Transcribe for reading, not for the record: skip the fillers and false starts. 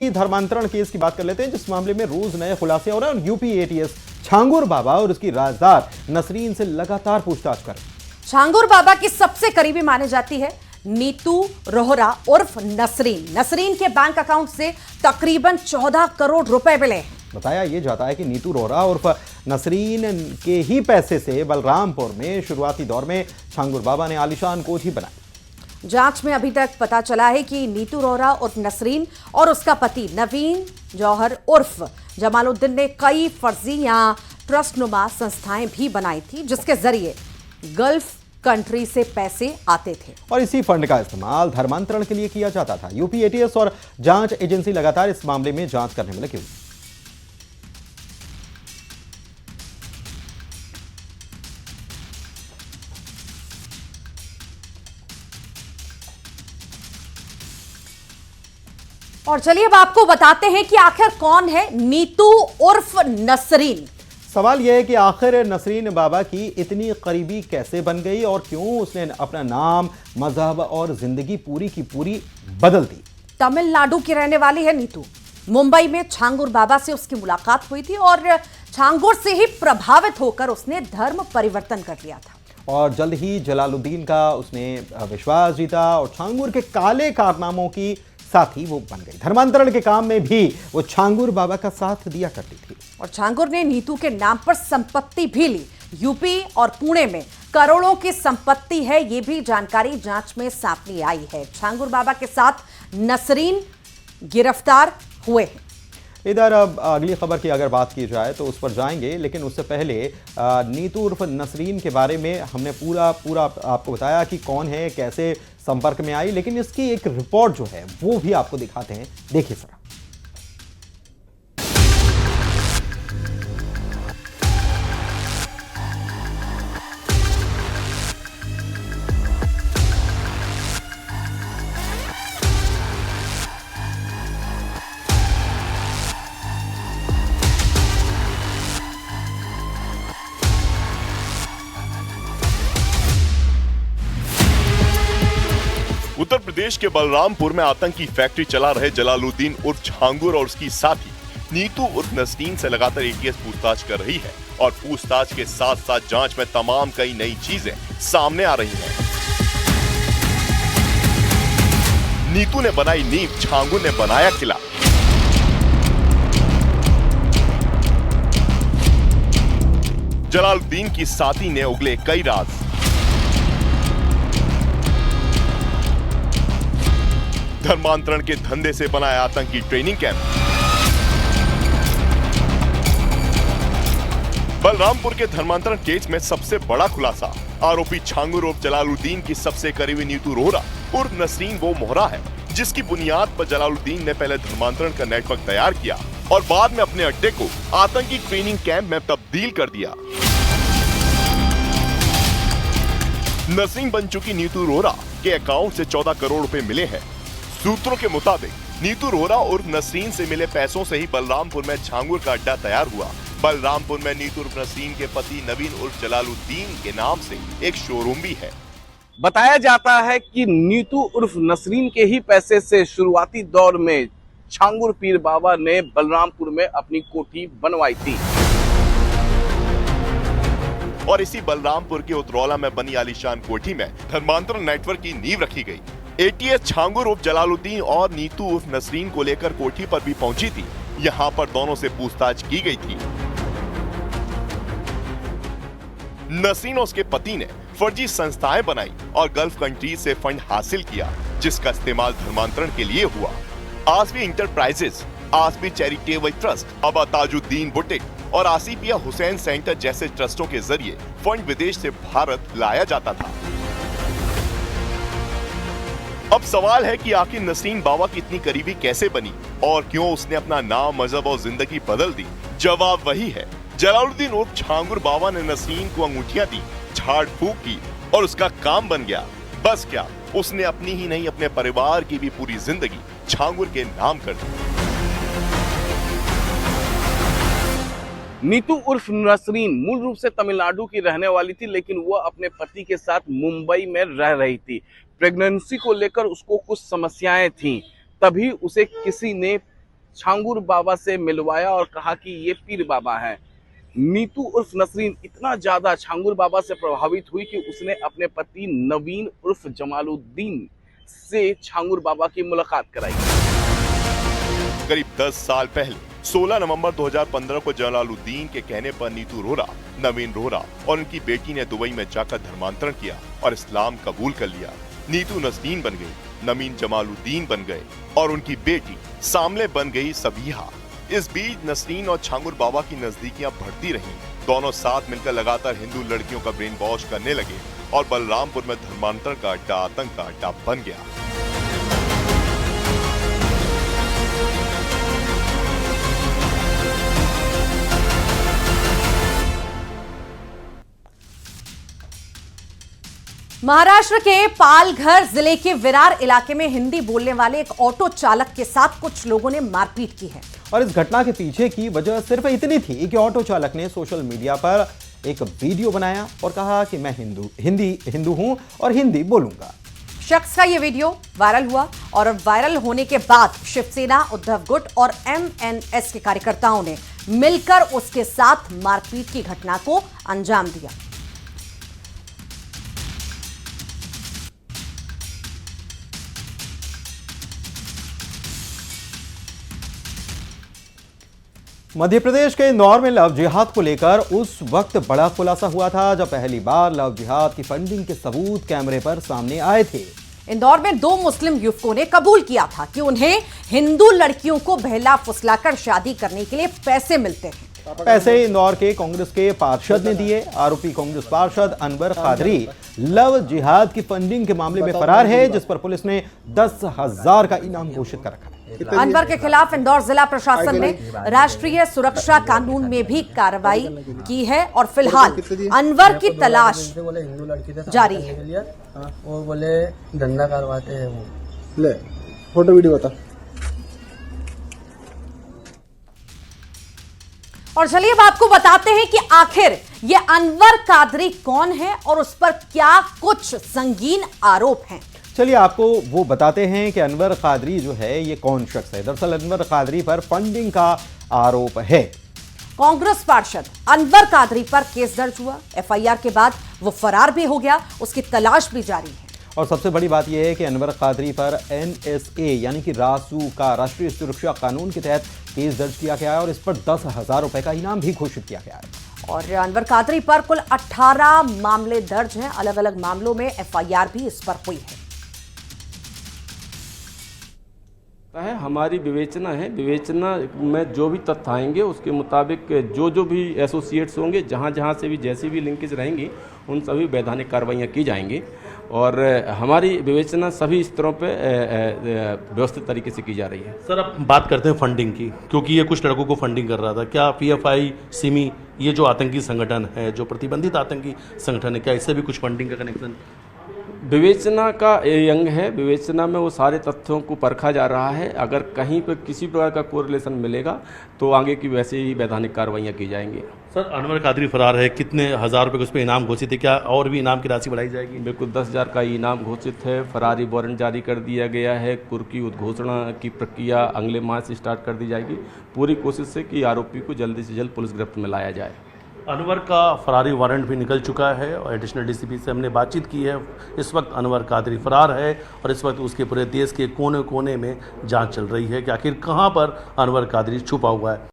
धर्मांतरण केस की बात कर लेते हैं, जिस मामले में रोज नए खुलासे हो रहे हैं और यूपी एटीएस छांगुर बाबा और उसकी राजदार नसरीन से लगातार पूछताछ कर। छांगुर बाबा की सबसे करीबी मानी जाती है नीतू रोहरा उर्फ नसरीन। नसरीन के बैंक अकाउंट से तकरीबन 14 करोड़ रुपए मिले। बताया यह जाता है कि नीतू रोहरा उर्फ नसरीन के ही पैसे से बलरामपुर में शुरुआती दौर में छांगुर बाबा ने आलीशान कोठी बनाई। जांच में अभी तक पता चला है कि नीतू रोहरा उर्फ नसरीन और उसका पति नवीन जौहर उर्फ जमालुद्दीन ने कई फर्जी या ट्रस्टनुमा संस्थाएं भी बनाई थी, जिसके जरिए गल्फ कंट्री से पैसे आते थे और इसी फंड का इस्तेमाल धर्मांतरण के लिए किया जाता था। यूपी एटीएस और जांच एजेंसी लगातार इस मामले में जांच करने में लगी हुई। और चलिए अब आपको बताते हैं कि आखिर कौन है नीतू उर्फ नसरीन। सवाल यह है कि आखिर नसरीन बाबा की इतनी करीबी कैसे बन गई और क्यों उसने अपना नाम, मजहब और जिंदगी पूरी की पूरी बदल दी। तमिलनाडु की रहने वाली है नीतू। मुंबई में छांगुर बाबा से उसकी मुलाकात हुई थी और छांगुर से ही प्रभावित होकर उसने धर्म परिवर्तन कर लिया था और जल्द ही जलालुद्दीन का उसने विश्वास जीता और छांगुर के काले कारनामों की साथी वो बन गई। धर्मांतरण के काम में भी वो छांगुर बाबा का साथ दिया करती थी और छांगुर ने नीतू के नाम पर संपत्ति भी ली। यूपी और पुणे में करोड़ों की संपत्ति है, ये भी जानकारी जांच में सामने आई है। छांगुर बाबा के साथ नसरीन गिरफ्तार हुए हैं। इधर अब अगली खबर की अगर बात की जाए तो उस पर जाएंगे, लेकिन उससे पहले नीतू उर्फ नसरीन के बारे में हमने पूरा आपको बताया कि कौन है, कैसे संपर्क में आई, लेकिन इसकी एक रिपोर्ट जो है वो भी आपको दिखाते हैं। देखिए सर। उत्तर प्रदेश के बलरामपुर में आतंकी फैक्ट्री चला रहे जलालुद्दीन उर्फ छांगुर और उसकी साथी नीतू उर्फ नसरीन से लगातार एटीएस पूछताछ कर रही है और पूछताछ के साथ साथ जांच में तमाम कई नई चीजें सामने आ रही हैं। नीतू ने बनाई नींव, छांगुर ने बनाया किला। जलालुद्दीन की साथी ने उगले कई राज। धर्मांतरण के धंधे से बनाया आतंकी ट्रेनिंग कैंप। बलरामपुर के धर्मांतरण केस में सबसे बड़ा खुलासा, आरोपी छांगुर उर्फ जलालुद्दीन की सबसे करीबी नीतू रोहरा उर्फ नसरीन वो मोहरा है जिसकी बुनियाद पर जलालुद्दीन ने पहले धर्मांतरण का नेटवर्क तैयार किया और बाद में अपने अड्डे को आतंकी ट्रेनिंग कैंप में तब्दील कर दिया। नसरीन बन चुकी नीतू रोहरा के अकाउंट से 14 करोड़ रुपए मिले हैं। सूत्रों के मुताबिक नीतू रोहरा उर्फ नसरीन से मिले पैसों से ही बलरामपुर में छांगुर का अड्डा तैयार हुआ। बलरामपुर में नीतू उर्फ नसरीन के पति नवीन उर्फ जलालुद्दीन के नाम से एक शोरूम भी है। बताया जाता है कि नीतू उर्फ नसरीन के ही पैसे से शुरुआती दौर में छांगुर पीर बाबा ने बलरामपुर में अपनी कोठी बनवाई थी और इसी बलरामपुर के उतरौला में बनी आलीशान कोठी में धर्मांतरण नेटवर्क की नींव रखी गई। एटीएस छांगुर उर्फ जलालुद्दीन और नीतू उर्फ नसरीन को लेकर कोठी पर भी पहुंची थी। यहां पर दोनों से पूछताछ की गई थी। नसरीन और उसके पति ने फर्जी संस्थाएं बनाई और गल्फ कंट्री से फंड हासिल किया, जिसका इस्तेमाल धर्मांतरण के लिए हुआ। आसवी इंटरप्राइजेस, आसवी चैरिटेबल ट्रस्ट, अबा ताजुद्दीन बुटीक और आसिफिया हुसैन सेंटर जैसे ट्रस्टों के जरिए फंड विदेश से भारत लाया जाता था। अब सवाल है कि आखिर नसरीन बाबा की इतनी करीबी कैसे बनी और क्यों उसने अपना नाम, मजहब और जिंदगी बदल दी। जवाब वही है, जलालुद्दीन उर्फ छांगुर बाबा ने नसरीन को अंगूठियां दी, झाड़ फूक की और उसका काम बन गया। बस क्या, उसने अपनी ही नहीं अपने परिवार की भी पूरी जिंदगी छांगुर के नाम कर दी। नीतू उर्फ नसरीन मूल रूप से तमिलनाडु की रहने वाली थी, लेकिन वह अपने पति के साथ मुंबई में रह रही थी। प्रेगनेंसी को लेकर उसको कुछ समस्याएं थीं, तभी उसे किसी ने छांगुर बाबा से मिलवाया और कहा कि ये पीर बाबा हैं। नीतू उर्फ नसरीन इतना ज्यादा छांगुर बाबा से प्रभावित हुई कि उसने अपने पति नवीन उर्फ जमालुद्दीन से छांगुर बाबा की मुलाकात कराई। करीब 10 साल पहले 16 नवंबर 2015 को जलालुद्दीन के कहने पर नीतू रोहरा, नवीन रोहरा और उनकी बेटी ने दुबई में जाकर धर्मांतरण किया और इस्लाम कबूल कर लिया। नीतू नसरीन बन गई, नवीन जमालुद्दीन बन गए और उनकी बेटी सामले बन गई सबीहा। इस बीच नसरीन और छांगुर बाबा की नजदीकियां बढ़ती रहीं। दोनों साथ मिलकर लगातार हिंदू लड़कियों का ब्रेन वॉश करने लगे और बलरामपुर में धर्मांतरण का अड्डा आतंक का अड्डा बन गया। महाराष्ट्र के पालघर जिले के विरार इलाके में हिंदी बोलने वाले एक ऑटो चालक के साथ कुछ लोगों ने मारपीट की है। और इस घटना के पीछे की वजह सिर्फ इतनी थी कि ऑटो चालक ने सोशल मीडिया पर एक वीडियो बनाया और कहा कि मैं हिंदू हूं और हिंदी बोलूंगा। शख्स का यह वीडियो वायरल हुआ और वायरल होने के बाद शिवसेना, उद्धव गुट और MNS के कार्यकर्ताओं ने मिलकर उसके साथ मारपीट की घटना को अंजाम दिया। मध्य प्रदेश के इंदौर में लव जिहाद को लेकर उस वक्त बड़ा खुलासा हुआ था जब पहली बार लव जिहाद की फंडिंग के सबूत कैमरे पर सामने आए थे। इंदौर में 2 मुस्लिम युवकों ने कबूल किया था कि उन्हें हिंदू लड़कियों को बहला फुसलाकर शादी करने के लिए पैसे मिलते हैं। पैसे इंदौर के कांग्रेस के पार्षद ने दिए। आरोपी कांग्रेस पार्षद अनवर कादरी लव जिहाद की फंडिंग के मामले में फरार है, जिस पर पुलिस ने 10,000 का इनाम घोषित कर रखा है। अनवर के खिलाफ इंदौर जिला प्रशासन ने राष्ट्रीय सुरक्षा कानून में भी कार्रवाई की है और फिलहाल अनवर की तलाश जारी है। वो बोले धंधा करवाते हैं, वो ले फोटो वीडियो बता। और चलिए अब आपको बताते हैं कि आखिर ये अनवर कादरी कौन है और उस पर क्या कुछ संगीन आरोप हैं। चलिए आपको वो बताते हैं कि अनवर कादरी जो है ये कौन शख्स है। दरअसल अनवर कादरी पर फंडिंग का आरोप है। कांग्रेस पार्षद अनवर कादरी पर केस दर्ज हुआ। FIR के बाद वो फरार भी हो गया, उसकी तलाश भी जारी है। और सबसे बड़ी बात यह है कि अनवर कादरी पर NSA यानी कि रासू का राष्ट्रीय सुरक्षा कानून के तहत केस दर्ज किया गया है और इस पर 10,000 रुपए का इनाम भी घोषित किया गया है। और अनवर कादरी पर कुल 18 मामले दर्ज हैं। अलग अलग मामलों में FIR भी इस पर हुई है। हमारी विवेचना है, विवेचना में जो भी तथ्य आएंगे उसके मुताबिक जो भी एसोसिएट्स होंगे, जहाँ से भी जैसी भी लिंकेज रहेंगी, उन सभी वैधानिक कार्रवाइयाँ की जाएंगी। और हमारी विवेचना सभी स्तरों पे व्यवस्थित तरीके से की जा रही है। सर अब बात करते हैं फंडिंग की, क्योंकि ये कुछ लड़कों को फंडिंग कर रहा था। क्या PFI, सिमी, ये जो आतंकी संगठन है, जो प्रतिबंधित आतंकी संगठन है, क्या इससे भी कुछ फंडिंग का कनेक्शन? विवेचना का अंग है। विवेचना में वो सारे तथ्यों को परखा जा रहा है। अगर कहीं पर किसी प्रकार का कोरिलेशन मिलेगा तो आगे की वैसे ही वैधानिक कार्रवाइयाँ की जाएंगी। सर अनवर कादरी फरार है, कितने हज़ार रुपये उस पर इनाम घोषित है, क्या और भी इनाम की राशि बढ़ाई जाएगी? बिल्कुल 10,000 का इनाम घोषित है। फरारी वारंट जारी कर दिया गया है। कुर्की उद्घोषणा की प्रक्रिया अगले माह से स्टार्ट कर दी जाएगी। पूरी कोशिश है कि आरोपी को जल्दी से जल्द पुलिस गिरफ्त में लाया जाए। अनवर का फरारी वारंट भी निकल चुका है और एडिशनल DCP से हमने बातचीत की है। इस वक्त अनवर कादरी फरार है और इस वक्त उसके पूरे देश के कोने कोने में जांच चल रही है कि आखिर कहां पर अनवर कादरी छुपा हुआ है।